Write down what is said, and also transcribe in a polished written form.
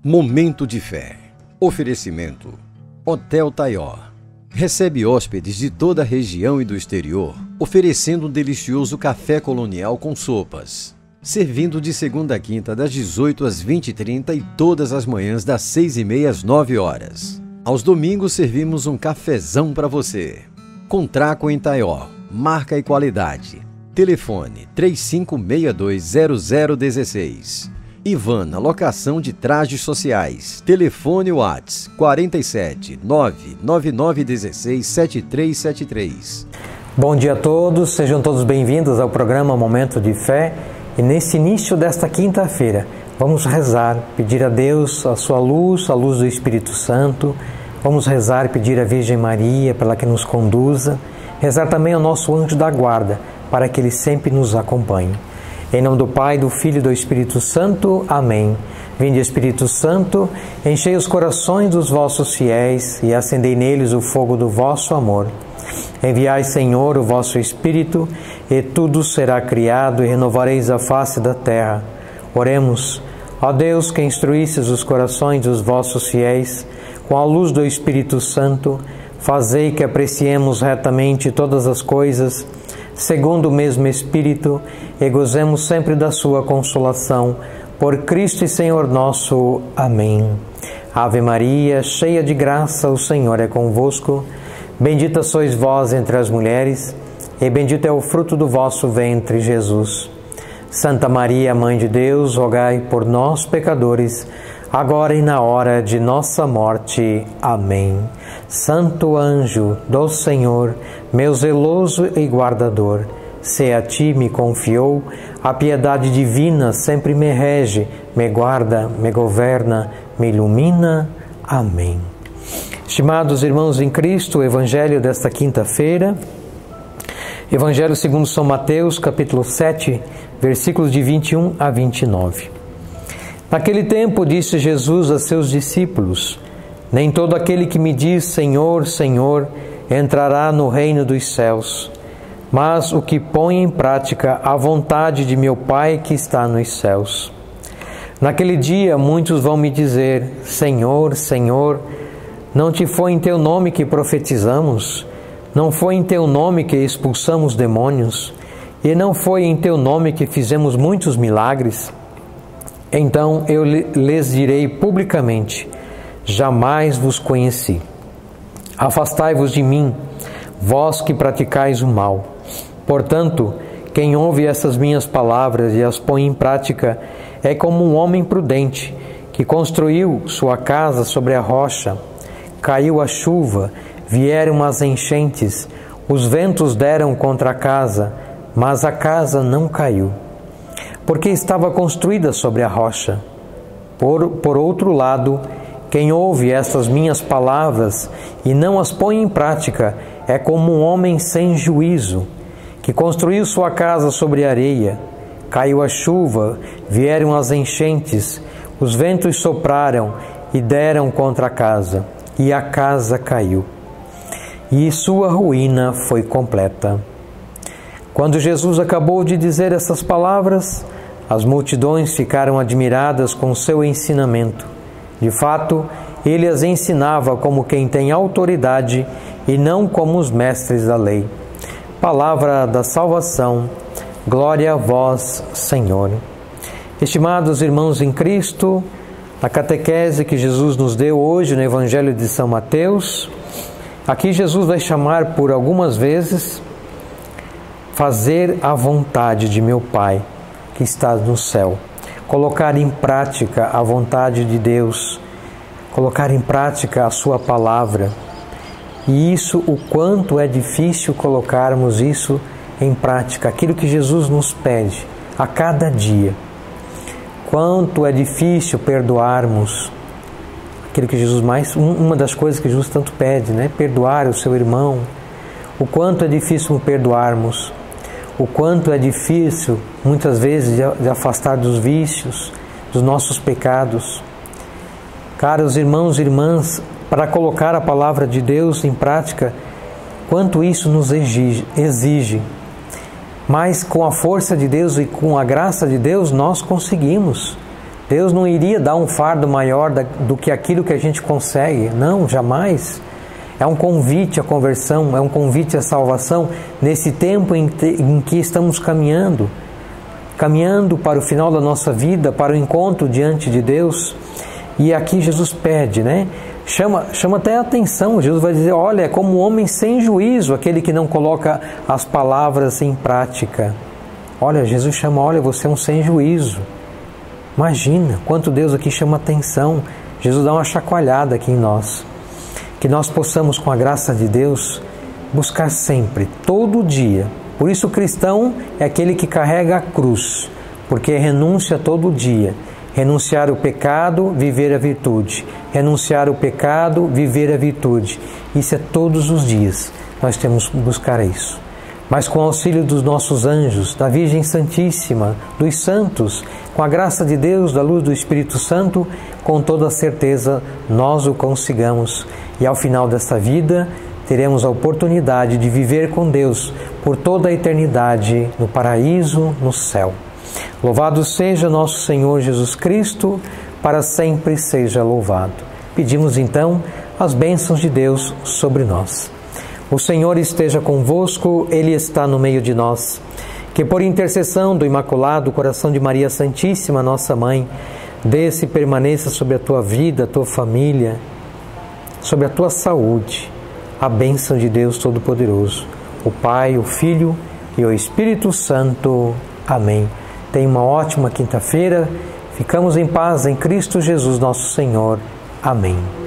Momento de fé. Oferecimento. Hotel Taió. Recebe hóspedes de toda a região e do exterior, oferecendo um delicioso café colonial com sopas. Servindo de segunda a quinta das 18 às 20h30 e todas as manhãs das 6h30 às 9h. Aos domingos servimos um cafezão para você. Contraco em Taió. Marca e qualidade. Telefone 35620016. Ivana, locação de trajes sociais. Telefone WhatsApp 47 99916 7373. Bom dia a todos, sejam todos bem-vindos ao programa Momento de Fé. E nesse início desta quinta-feira, vamos rezar, pedir a Deus a sua luz, a luz do Espírito Santo. Vamos rezar e pedir à Virgem Maria para que nos conduza. Rezar também ao nosso anjo da guarda, para que ele sempre nos acompanhe. Em nome do Pai, do Filho e do Espírito Santo. Amém. Vinde, Espírito Santo, enchei os corações dos vossos fiéis e acendei neles o fogo do vosso amor. Enviai, Senhor, o vosso Espírito, e tudo será criado, e renovareis a face da terra. Oremos. Ó Deus, que instruístes os corações dos vossos fiéis, com a luz do Espírito Santo, fazei que apreciemos retamente todas as coisas, segundo o mesmo Espírito, e gozemos sempre da sua consolação. Por Cristo e Senhor nosso. Amém. Ave Maria, cheia de graça, o Senhor é convosco. Bendita sois vós entre as mulheres, e bendito é o fruto do vosso ventre, Jesus. Santa Maria, Mãe de Deus, rogai por nós, pecadores, agora e na hora de nossa morte. Amém. Santo anjo do Senhor, meu zeloso e guardador, se a ti me confiou, a piedade divina sempre me rege, me guarda, me governa, me ilumina. Amém. Estimados irmãos em Cristo, o Evangelho desta quinta-feira, Evangelho segundo São Mateus, capítulo 7, versículos de 21 a 29. Naquele tempo disse Jesus a seus discípulos: nem todo aquele que me diz Senhor, Senhor, entrará no reino dos céus, mas o que põe em prática a vontade de meu Pai que está nos céus. Naquele dia muitos vão me dizer: Senhor, Senhor, não te foi em teu nome que profetizamos? Não foi em teu nome que expulsamos demônios? E não foi em teu nome que fizemos muitos milagres? Então eu lhes direi publicamente: jamais vos conheci. Afastai-vos de mim, vós que praticais o mal. Portanto, quem ouve essas minhas palavras e as põe em prática é como um homem prudente que construiu sua casa sobre a rocha. Caiu a chuva, vieram as enchentes, os ventos deram contra a casa, mas a casa não caiu, porque estava construída sobre a rocha. Por outro lado, quem ouve estas minhas palavras e não as põe em prática é como um homem sem juízo, que construiu sua casa sobre areia. Caiu a chuva, vieram as enchentes, os ventos sopraram e deram contra a casa, e a casa caiu, e sua ruína foi completa. Quando Jesus acabou de dizer essas palavras, as multidões ficaram admiradas com seu ensinamento. De fato, ele as ensinava como quem tem autoridade e não como os mestres da lei. Palavra da salvação, glória a vós, Senhor. Estimados irmãos em Cristo, a catequese que Jesus nos deu hoje no Evangelho de São Mateus, aqui Jesus vai chamar por algumas vezes fazer a vontade de meu Pai que está no céu, colocar em prática a vontade de Deus, colocar em prática a sua palavra. E isso, o quanto é difícil colocarmos isso em prática, aquilo que Jesus nos pede a cada dia. Quanto é difícil perdoarmos aquilo que Jesus uma das coisas que Jesus tanto pede, né? Perdoar o seu irmão. O quanto é difícil perdoarmos. O quanto é difícil, muitas vezes, de afastar dos vícios, dos nossos pecados. Caros irmãos e irmãs, para colocar a palavra de Deus em prática, quanto isso nos exige. Mas com a força de Deus e com a graça de Deus nós conseguimos. Deus não iria dar um fardo maior do que aquilo que a gente consegue. Não, jamais. É um convite à conversão, é um convite à salvação nesse tempo em que estamos caminhando para o final da nossa vida, para o encontro diante de Deus. E aqui Jesus pede, né? Chama até a atenção. Jesus vai dizer, olha, é como um homem sem juízo, aquele que não coloca as palavras em prática. Olha, Jesus chama, olha, você é um sem juízo. Imagina quanto Deus aqui chama atenção. Jesus dá uma chacoalhada aqui em nós. Que nós possamos, com a graça de Deus, buscar sempre, todo dia. Por isso o cristão é aquele que carrega a cruz, porque é renúncia todo dia. Renunciar o pecado, viver a virtude. Renunciar o pecado, viver a virtude. Isso é todos os dias. Nós temos que buscar isso. Mas com o auxílio dos nossos anjos, da Virgem Santíssima, dos santos, com a graça de Deus, da luz do Espírito Santo, com toda certeza nós o consigamos. E ao final desta vida, teremos a oportunidade de viver com Deus por toda a eternidade no paraíso, no céu. Louvado seja nosso Senhor Jesus Cristo, para sempre seja louvado. Pedimos então as bênçãos de Deus sobre nós. O Senhor esteja convosco, Ele está no meio de nós. Que por intercessão do Imaculado Coração de Maria Santíssima, nossa Mãe, desça e permaneça sobre a tua vida, a tua família, sobre a tua saúde, a bênção de Deus Todo-Poderoso, o Pai, o Filho e o Espírito Santo. Amém. Tenha uma ótima quinta-feira. Ficamos em paz em Cristo Jesus, nosso Senhor. Amém.